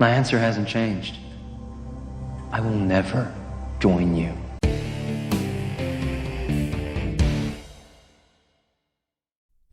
My answer hasn't changed. I will never join you.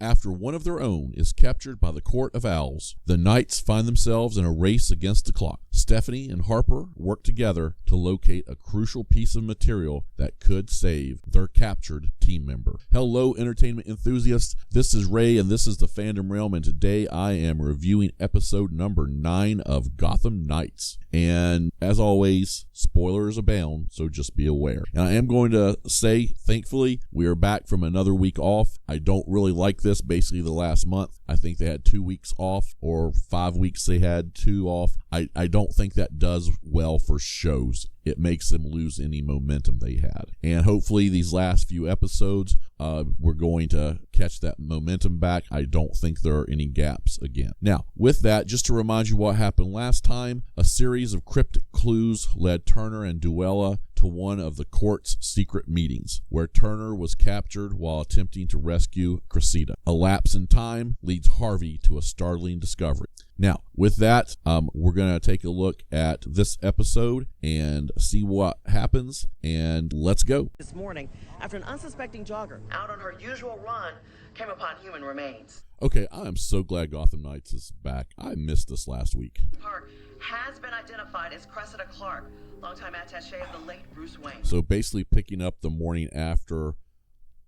After one of their own is captured by the Court of Owls, the Knights find themselves in a race against the clock. Stephanie and Harper work together to locate a crucial piece of material that could save their captured team member. Hello, entertainment enthusiasts. This is Ray, and this is the Fandom Realm, and today I am reviewing episode number 9 of Gotham Knights. And as always, spoilers abound, so just be aware. And I am going to say, thankfully, we are back from another week off. I don't really like this, basically the last month. I think they had 2 weeks off, or 5 weeks they had 2 off. I don't think that does well for shows. It makes them lose any momentum they had. And hopefully these last few episodes, we're going to catch that momentum back. I don't think there are any gaps again. Now, with that, just to remind you what happened last time, a series of cryptic clues led Turner and Duella to one of the court's secret meetings, where Turner was captured while attempting to rescue Cressida. A lapse in time leads Harvey to a startling discovery. Now, with that, we're going to take a look at this episode and see what happens, and let's go. This morning, after an unsuspecting jogger out on her usual run came upon human remains. Okay, I am so glad Gotham Knights is back. I missed this last week. Park has been identified as Cressida Clark, longtime attaché of the late Bruce Wayne. So basically picking up the morning after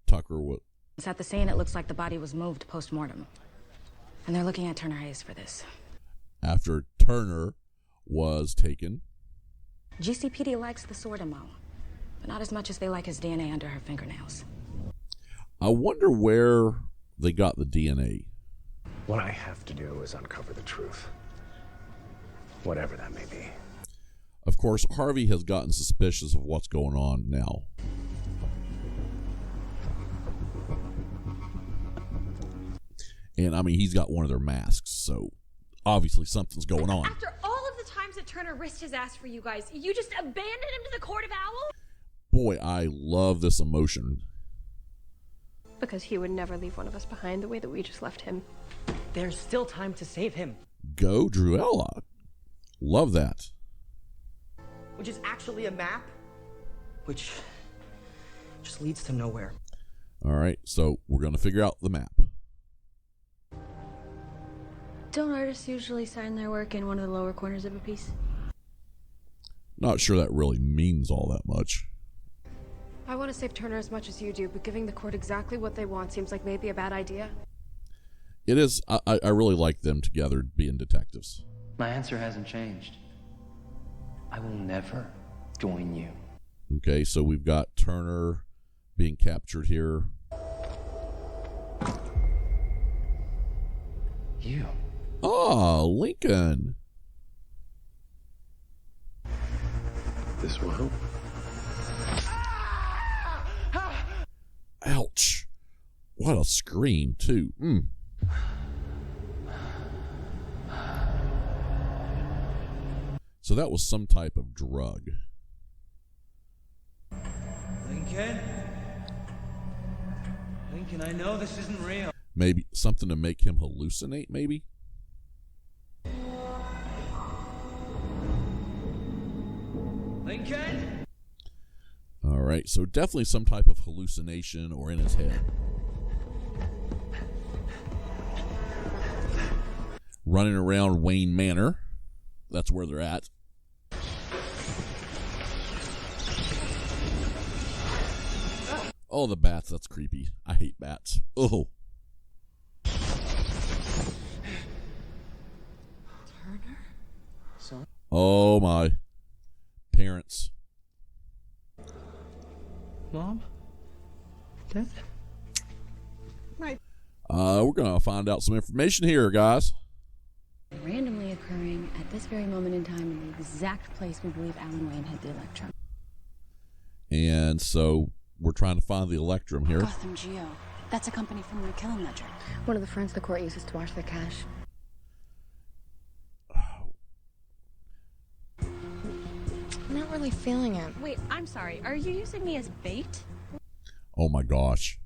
Tucker was... At the scene, it looks like the body was moved post-mortem. And they're looking at Turner Hayes for this. After Turner was taken. GCPD likes the Sortimo, but not as much as they like his DNA under her fingernails. I wonder where they got the DNA. What I have to do is uncover the truth, whatever that may be. Of course, Harvey has gotten suspicious of what's going on now. And I mean, he's got one of their masks, so obviously something's going on. After all of the times that Turner risked his ass for you guys, you just abandoned him to the Court of Owls? Boy, I love this emotion. Because he would never leave one of us behind the way that we just left him. There's still time to save him. Go, Druella. Love that. Which is actually a map, which just leads to nowhere. All right, so we're going to figure out the map. Don't artists usually sign their work in one of the lower corners of a piece? Not sure that really means all that much. I want to save Turner as much as you do, but giving the court exactly what they want seems like maybe a bad idea. It is. I really like them together being detectives. My answer hasn't changed. I will never join you. Okay, so we've got Turner being captured here. You. Ah, Lincoln. This will help. Ouch. What a scream, too. So that was some type of drug. Lincoln? Lincoln, I know this isn't real. Maybe something to make him hallucinate, maybe? Lincoln? All right, so definitely some type of hallucination or in his head. Running around Wayne Manor. That's where they're at. Oh, the bats. That's creepy. I hate bats. Oh. Turner? Son? Oh, my. Parents. Mom? Dad? We're going to find out some information here, guys. Randomly occurring at this very moment in time in the exact place we believe Alan Wayne hid the Electrum. And so we're trying to find the Electrum here. Gotham Geo. That's a company from the Killing Ledger. One of the friends the court uses to wash their cash. I'm not really feeling it. Wait, I'm sorry. Are you using me as bait? Oh my gosh.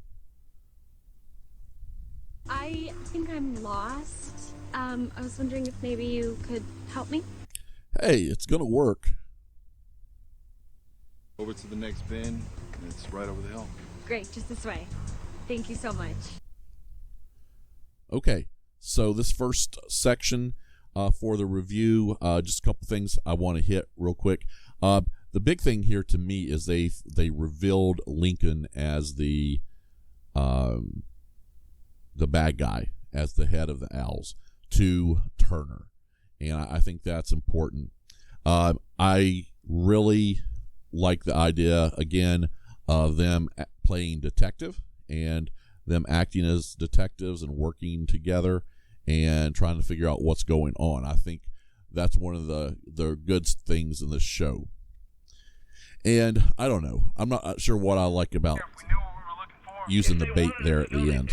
I think I'm lost. I was wondering if maybe you could help me. hey, it's going to work. Over to the next bin. It's right over the hill. Great, just this way. Thank you so much. Okay, so this first section for the review, just a couple things I want to hit real quick. The big thing here to me is they revealed Lincoln as the bad guy, as the head of the Owls, to Turner, and I think that's important. I really like the idea, again, of them playing detective and them acting as detectives and working together and trying to figure out what's going on. I think that's one of the good things in this show. And I don't know, I'm not sure what I like about using the bait there at the end.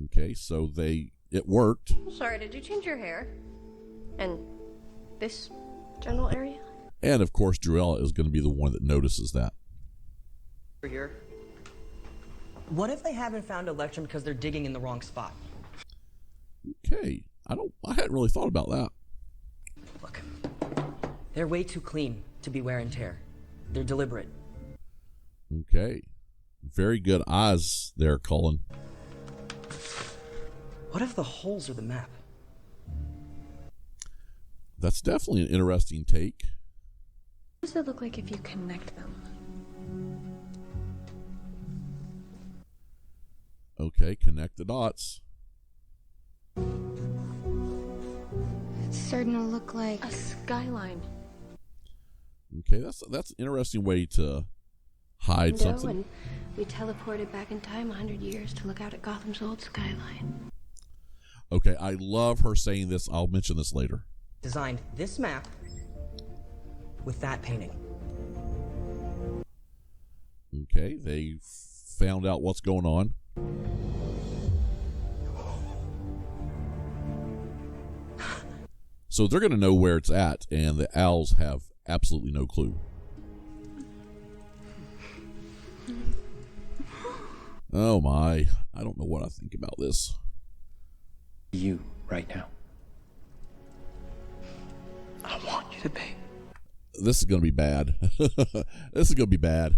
Okay, so it worked. Sorry, did you change your hair? And this general area? And of course, Druella is going to be the one that notices that. Here. What if they haven't found Electrum because they're digging in the wrong spot? Okay, I hadn't really thought about that. Look, they're way too clean to be wear and tear. They're deliberate. Okay, very good eyes there, Cullen. What if the holes are the map? That's definitely an interesting take. What does it look like if you connect them? Okay, connect the dots. It's starting to look like a skyline. Okay, that's an interesting way to hide something. And we teleported back in time 100 years to look out at Gotham's old skyline. Okay, I love her saying this. I'll mention this later. Designed this map with that painting. Okay, they found out what's going on. So they're going to know where it's at, and the Owls have absolutely no clue. Oh my, I don't know what I think about this. You right now. I want you to be. This is going to be bad. This is going to be bad.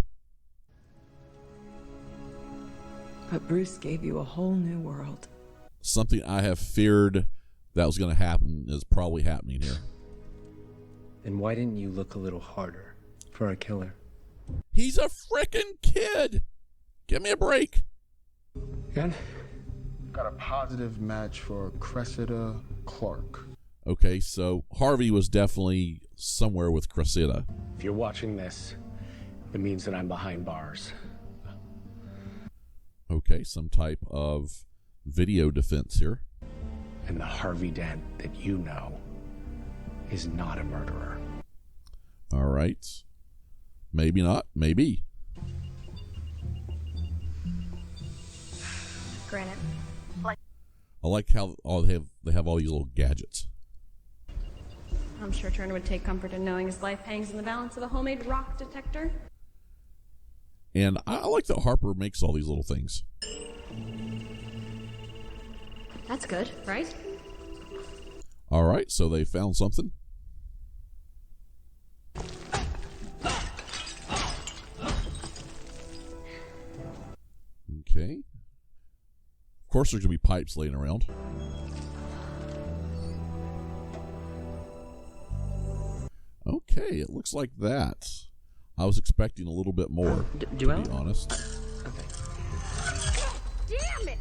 But Bruce gave you a whole new world. Something I have feared that was going to happen is probably happening here. Then why didn't you look a little harder for a killer? He's a frickin' kid. Give me a break. Again? Got a positive match for Cressida Clark. Okay, so Harvey was definitely somewhere with Cressida. If you're watching this, it means that I'm behind bars. Okay, some type of video defense here. And the Harvey Dent that you know is not a murderer. All right. Maybe not. Maybe. Granted. I like how they have all these little gadgets. I'm sure Turner would take comfort in knowing his life hangs in the balance of a homemade rock detector. And I like that Harper makes all these little things. That's good, right? All right, so they found something. Okay. Of course, there's going to be pipes laying around. Okay, it looks like that. I was expecting a little bit more, to be honest. Okay. Damn it!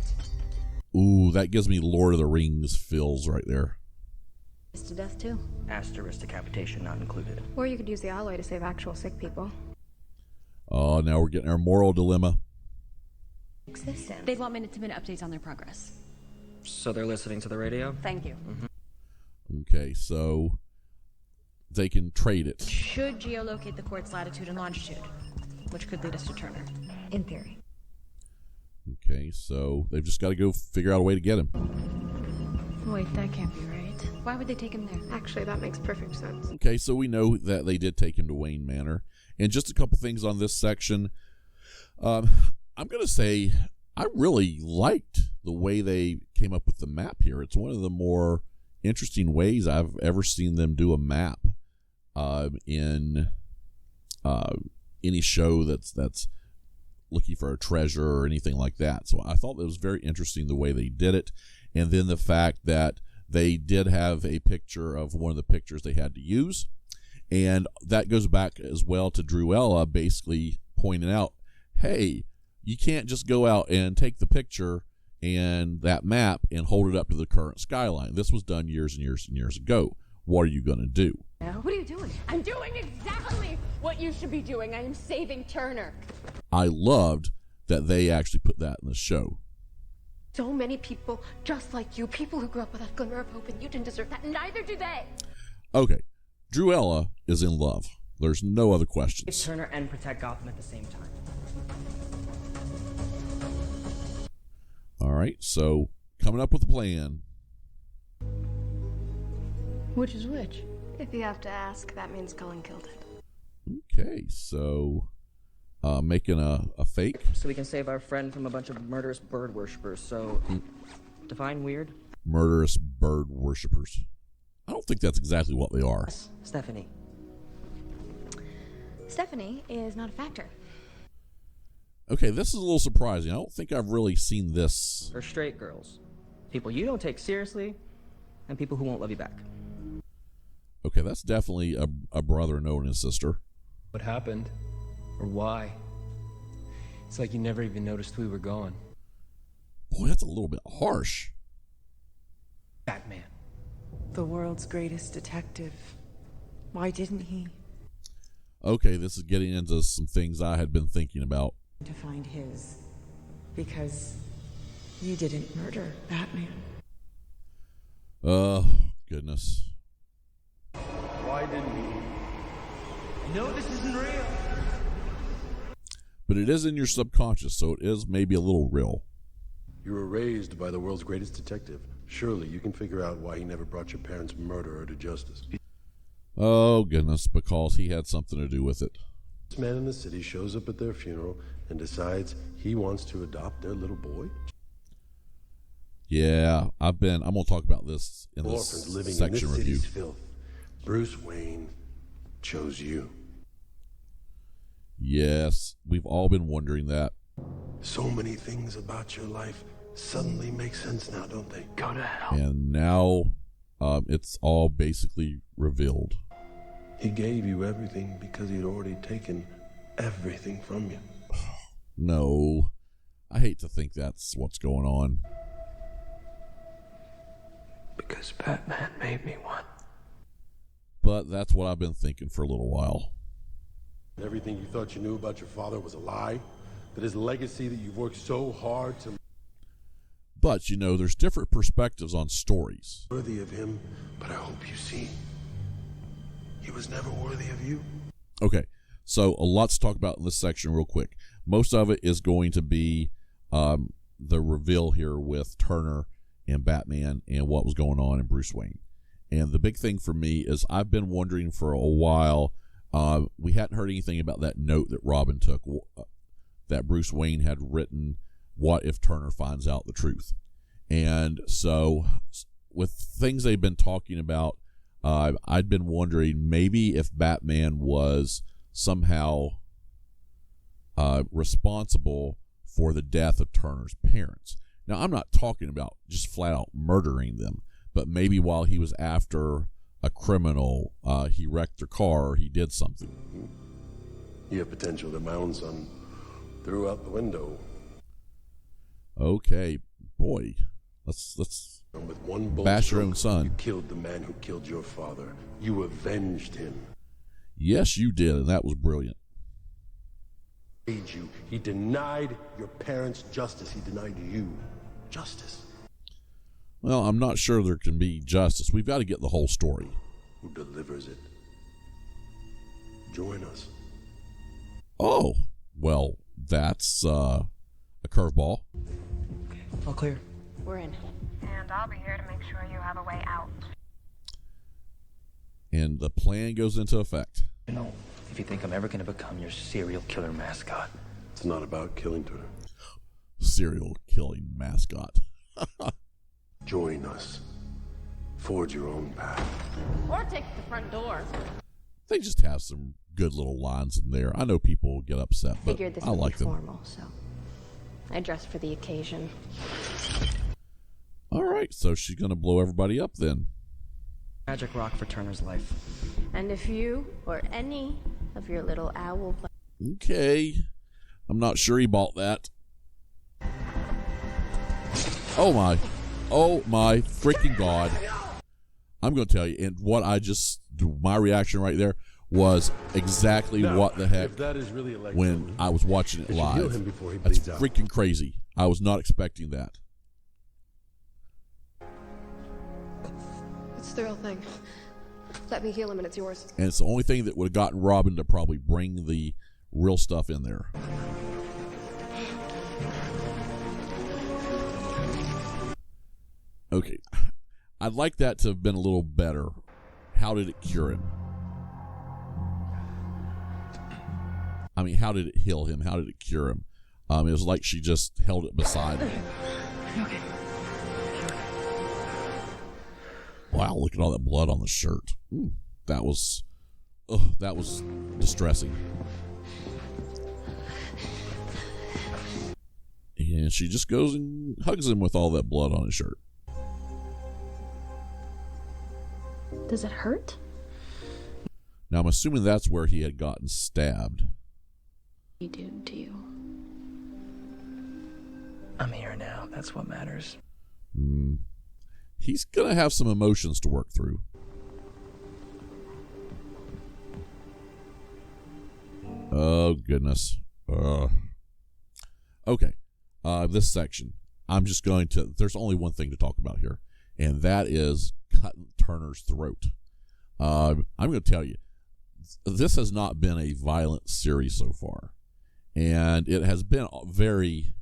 Ooh, that gives me Lord of the Rings feels right there. To death too. Asterisk decapitation not included. Or you could use the alloy to save actual sick people. Oh, now we're getting our moral dilemma. Existence. They want minute-to-minute updates on their progress. So they're listening to the radio? Thank you. Okay, so they can trade it. Should geolocate the quartz latitude and longitude, which could lead us to Turner. In theory. Okay, so they've just got to go figure out a way to get him. Wait, that can't be right. Why would they take him there? Actually, that makes perfect sense. Okay, so we know that they did take him to Wayne Manor. And just a couple things on this section. I'm going to say I really liked the way they came up with the map here. It's one of the more interesting ways I've ever seen them do a map in any show that's looking for a treasure or anything like that. So I thought it was very interesting the way they did it, and then the fact that they did have a picture of one of the pictures they had to use, and that goes back as well to Druella basically pointing out, hey, you can't just go out and take the picture and that map and hold it up to the current skyline. This was done years and years and years ago. What are you going to do? What are you doing? I'm doing exactly what you should be doing. I am saving Turner. I loved that they actually put that in the show. So many people just like you, people who grew up with that glimmer of hope, and you didn't deserve that. Neither do they. Okay, Druella is in love. There's no other Save questions. Turner and protect Gotham at the same time. All right, so coming up with a plan. Which is which? If you have to ask, that means Cullen killed it. Okay, so making a fake. So we can save our friend from a bunch of murderous bird worshippers. So, define weird. Murderous bird worshippers. I don't think that's exactly what they are. Stephanie. Stephanie is not a factor. Okay, this is a little surprising. I don't think I've really seen this. Or straight girls. People you don't take seriously, and people who won't love you back. Okay, that's definitely a brother knowing his sister. What happened? Or why? It's like you never even noticed we were gone. Boy, that's a little bit harsh. Batman. The world's greatest detective. Why didn't he? Okay, this is getting into some things I had been thinking about. To find his. Because you didn't murder Batman. Goodness. Why didn't he? No, this isn't real. But it is in your subconscious, so it is maybe a little real. You were raised by the world's greatest detective. Surely you can figure out why he never brought your parents' murderer to justice. Oh, goodness, because he had something to do with it. This man in the city shows up at their funeral and decides he wants to adopt their little boy. Yeah, I'm going to talk about this in this Orphans living in section this review. city's filth. Bruce Wayne chose you. Yes, we've all been wondering that. So many things about your life suddenly make sense now, don't they? Go to hell. And now it's all basically revealed. He gave you everything because he'd already taken everything from you. No, I hate to think that's what's going on. Because Batman made me one. But that's what I've been thinking for a little while. Everything you thought you knew about your father was a lie? That his legacy that you've worked so hard to... But, you know, there's different perspectives on stories. Worthy of him, but I hope you see. He was never worthy of you. Okay, so a lot to talk about in this section real quick. Most of it is going to be the reveal here with Turner and Batman and what was going on in Bruce Wayne. And the big thing for me is I've been wondering for a while, we hadn't heard anything about that note that Robin took, that Bruce Wayne had written, what if Turner finds out the truth? And so with things they've been talking about, I'd been wondering maybe if Batman was somehow responsible for the death of Turner's parents. Now, I'm not talking about just flat out murdering them, but maybe while he was after a criminal, he wrecked their car, or he did something. You have potential that my own son threw out the window. Okay, boy, let's And with one bolt bash your stroke, own son. You killed the man who killed your father. You avenged him. Yes, you did, and that was brilliant. He denied your parents justice. He denied you justice. Well, I'm not sure there can be justice. We've got to get the whole story. Who delivers it? Join us. Oh, well, that's a curveball. All clear. We're in. And I'll be here to make sure you have a way out. And the plan goes into effect. You know, if you think I'm ever going to become your serial killer mascot. It's not about killing Turner. Serial killing mascot. Join us. Forge your own path. Or take the front door. They just have some good little lines in there. I know people will get upset, but Figured this I would like be them. formal, so I dressed for the occasion. All right, so she's going to blow everybody up then. Magic rock for Turner's life. And if you or any of your little owl Okay. I'm not sure he bought that. Oh my freaking God. I'm going to tell you, and what I just, my reaction right there was exactly Now, what the heck if that is really Electro, when I was watching it you should heal live. him before he That's bleeds out. freaking crazy. I was not expecting that. It's the real thing. Let me heal him and it's yours. And it's the only thing that would have gotten Robin to probably bring the real stuff in there. Okay. I'd like that to have been a little better. How did it cure him? I mean, how did it heal him? How did it cure him? It was like she just held it beside him. Okay. Wow, look at all that blood on the shirt. That was distressing. And she just goes and hugs him with all that blood on his shirt. Does it hurt? Now, I'm assuming that's where he had gotten stabbed. He did to you. I'm here now. That's what matters. He's going to have some emotions to work through. Oh, goodness. Okay. This section, I'm just going to, there's only one thing to talk about here, and that is cutting Turner's throat. I'm going to tell you, this has not been a violent series so far, and it has been very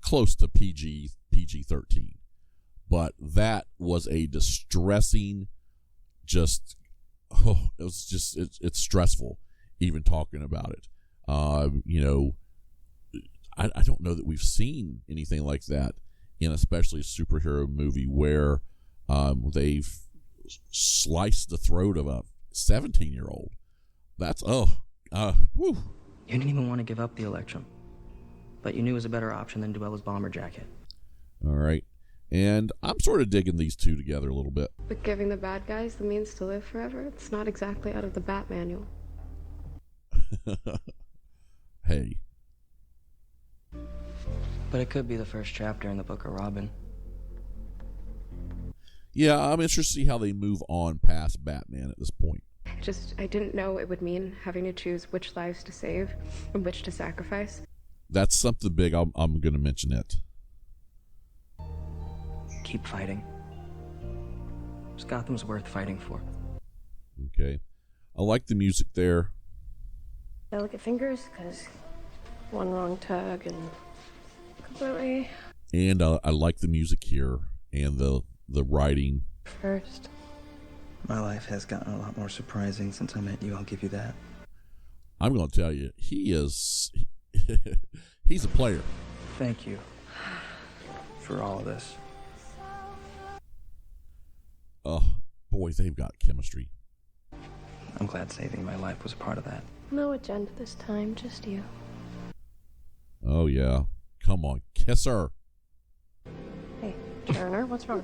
close to PG-13, but that was a distressing, it's stressful even talking about it. I don't know that we've seen anything like that in especially a superhero movie where they've sliced the throat of a 17-year-old. That's, whew. You didn't even want to give up the Electrum, but you knew it was a better option than Duella's bomber jacket. All right. And I'm sort of digging these two together a little bit. But giving the bad guys the means to live forever, it's not exactly out of the Bat manual. Hey. But it could be the first chapter in the Book of Robin. Yeah, I'm interested to see how they move on past Batman at this point. I didn't know it would mean having to choose which lives to save and which to sacrifice. That's something big. I'm going to mention it. Keep fighting. Gotham's worth fighting for. Okay. I like the music there. Delicate fingers, because one wrong tug and completely. And I like the music here and the writing. First. My life has gotten a lot more surprising since I met you, I'll give you that. I'm going to tell you, he's a player. Thank you for all of this. Oh, boy, they've got chemistry. I'm glad saving my life was a part of that. No agenda this time, just you. Oh, yeah. Come on, kiss her. Hey, Turner, what's wrong?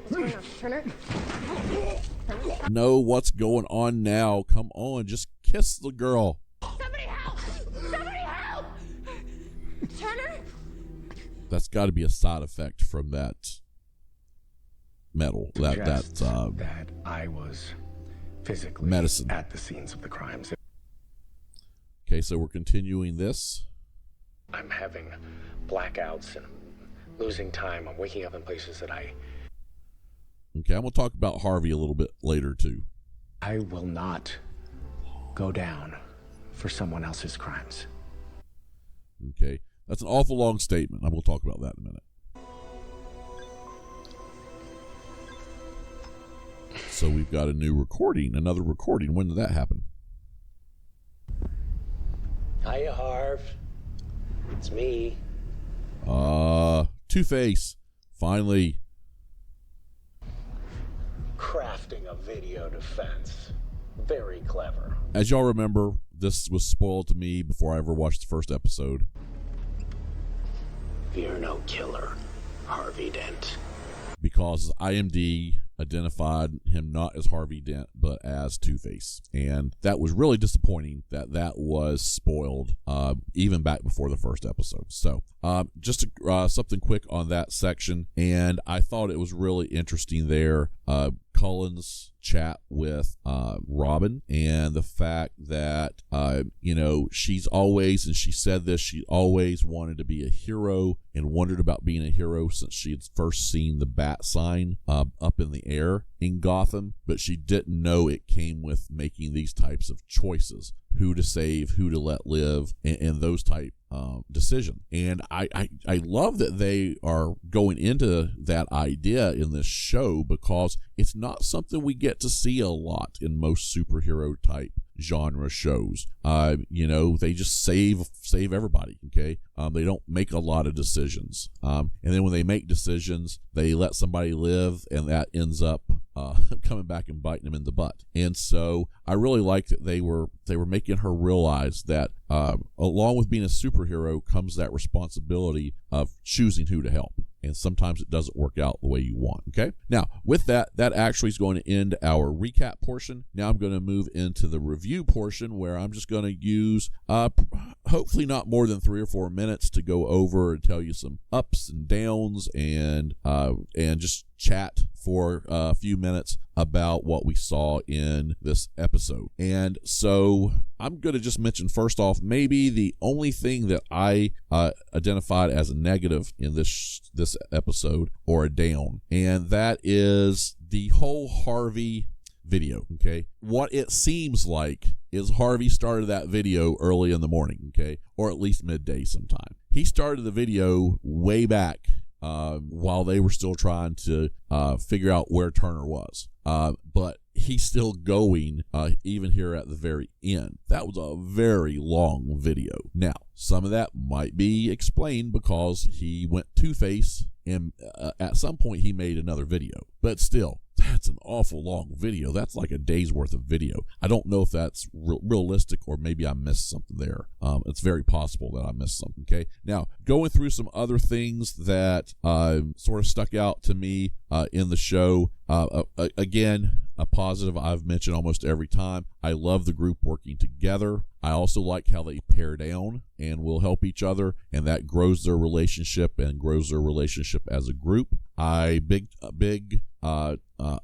What's going on? Turner? Know what's going on now. Come on, just kiss the girl. Somebody help! Somebody help! Turner? That's got to be a side effect from that metal. Just that I was physically medicine at the scenes of the crimes. Okay, so we're continuing this. I'm having blackouts and losing time. I'm waking up in places that Okay, I'm going to talk about Harvey a little bit later, too. I will not go down for someone else's crimes. Okay, that's an awful long statement. I will talk about that in a minute. So we've got another recording. When did that happen? Hiya, Harv. It's me. Two-Face. Finally. Crafting a video defense. Very clever. As y'all remember, this was spoiled to me before I ever watched the first episode. You're no killer, Harvey Dent. Because IMD identified him not as Harvey Dent, but as Two-Face. And that was really disappointing that was spoiled even back before the first episode. So just something quick on that section. And I thought it was really interesting there. Cullen's chat with Robin, and the fact that she's always, and she said this, she always wanted to be a hero and wondered about being a hero since she had first seen the bat sign up in the air in Gotham, but she didn't know it came with making these types of choices, who to save, who to let live, and those type decisions. And I love that they are going into that idea in this show, because it's not something we get to see a lot in most superhero type genre shows. They just save everybody. Okay. They don't make a lot of decisions. And then when they make decisions, they let somebody live, and that ends up coming back and biting them in the butt. And so I really like that they were making her realize that along with being a superhero comes that responsibility of choosing who to help. And sometimes it doesn't work out the way you want. Okay. Now, with that actually is going to end our recap portion. Now I'm going to move into the review portion, where I'm just going to use hopefully not more than 3 or 4 minutes to go over and tell you some ups and downs, and just chat for a few minutes about what we saw in this episode. And so I'm going to just mention first off, maybe the only thing that I identified as a negative in this episode, or a down, and that is the whole Harvey video. Okay, what it seems like is Harvey started that video early in the morning, okay, or at least midday sometime. He started the video way back while they were still trying to figure out where Turner was. But he's still going even here at the very end. That was a very long video. Now, some of that might be explained because he went Two-Face, and at some point he made another video. But still, that's an awful long video. That's like a day's worth of video. I don't know if that's realistic, or maybe I missed something there. It's very possible that I missed something. Okay. Now, going through some other things that sort of stuck out to me in the show. Again, a positive I've mentioned almost every time. I love the group working together. I also like how they pair down and will help each other, and that grows their relationship and grows their relationship as a group. Big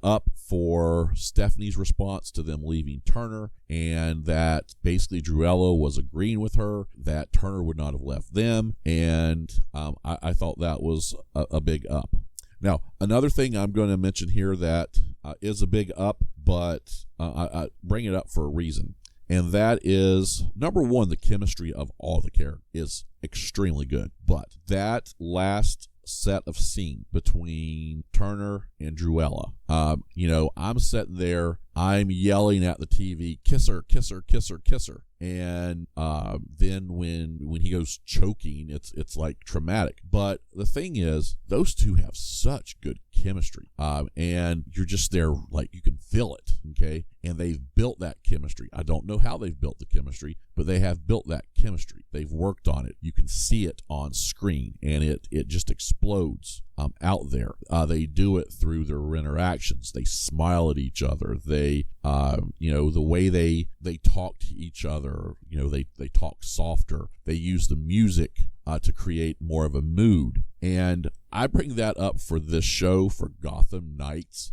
up for Stephanie's response to them leaving Turner, and that basically Druella was agreeing with her that Turner would not have left them, and I thought that was a big up. Now, another thing I'm going to mention here that is a big up, but I bring it up for a reason. And that is, number one, the chemistry of all the characters is extremely good. But that last set of scene between Turner and Druella, I'm sitting there, I'm yelling at the TV, kiss her, kiss her, kiss her, kiss her. And then when he goes choking, it's like traumatic. But the thing is, those two have such good chemistry, and you're just there, like you can feel it. Okay, and they've built that chemistry. I don't know how they've built the chemistry, but they have built that chemistry. They've worked on it. You can see it on screen, and it just explodes out there. They do it through their interactions. They smile at each other. They the way they talk to each other, they talk softer. They use the music to create more of a mood. And I bring that up for this show, for Gotham Knights,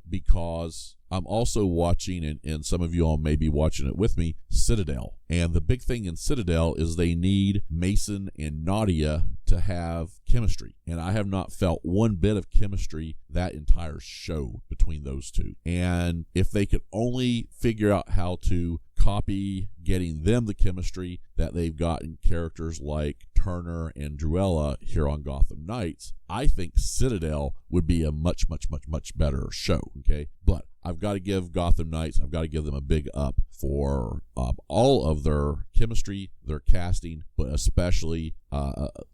because I'm also watching, and some of you all may be watching it with me, Citadel. And the big thing in Citadel is they need Mason and Nadia to have chemistry. And I have not felt one bit of chemistry that entire show between those two. And if they could only figure out how to copy getting them the chemistry that they've got in characters like Turner and Druella here on Gotham Knights, I think Citadel would be a much, much, much, much better show. Okay, but I've got to give Gotham Knights, I've got to give them a big up for all of their chemistry, their casting, but especially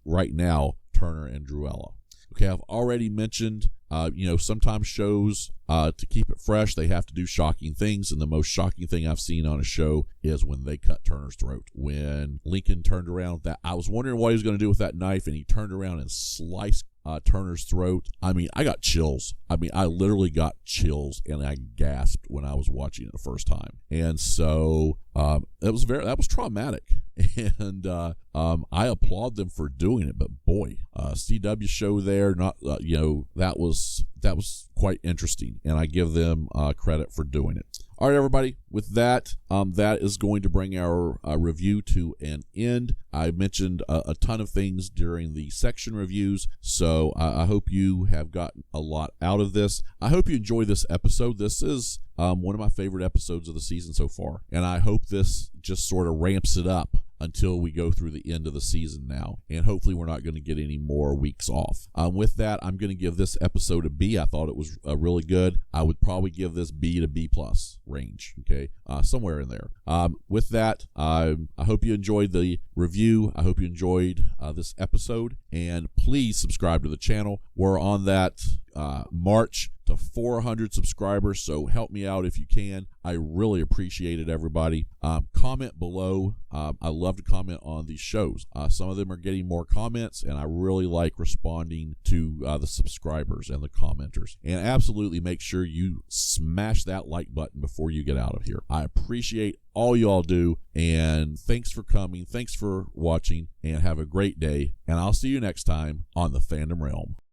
right now, Turner and Druella. Okay, I've already mentioned, sometimes shows, to keep it fresh, they have to do shocking things. And the most shocking thing I've seen on a show is when they cut Turner's throat. When Lincoln turned around, that I was wondering what he was going to do with that knife, and he turned around and sliced Turner's throat. I mean, I got chills. I mean, I literally got chills, and I gasped when I was watching it the first time. And so that was traumatic. And I applaud them for doing it. But boy, CW show there, that was quite interesting, and I give them credit for doing it. All right, everybody, with that, that is going to bring our review to an end. I mentioned a ton of things during the section reviews, so I hope you have gotten a lot out of this. I hope you enjoyed this episode. This is one of my favorite episodes of the season so far, and I hope this just sort of ramps it up until we go through the end of the season now, and hopefully we're not going to get any more weeks off. With that, I'm going to give this episode a B. I thought it was really good. I would probably give this B to B plus range, okay, somewhere in there. With that, I hope you enjoyed the review. I hope you enjoyed this episode, and please subscribe to the channel. We're on that march to 400 subscribers, so help me out if you can. I really appreciate it, everybody. Comment below. I love to comment on these shows. Some of them are getting more comments, and I really like responding to the subscribers and the commenters. And absolutely make sure you smash that like button before you get out of here. I appreciate all y'all do, and thanks for coming, thanks for watching, and have a great day, and I'll see you next time on the Fandom Realm.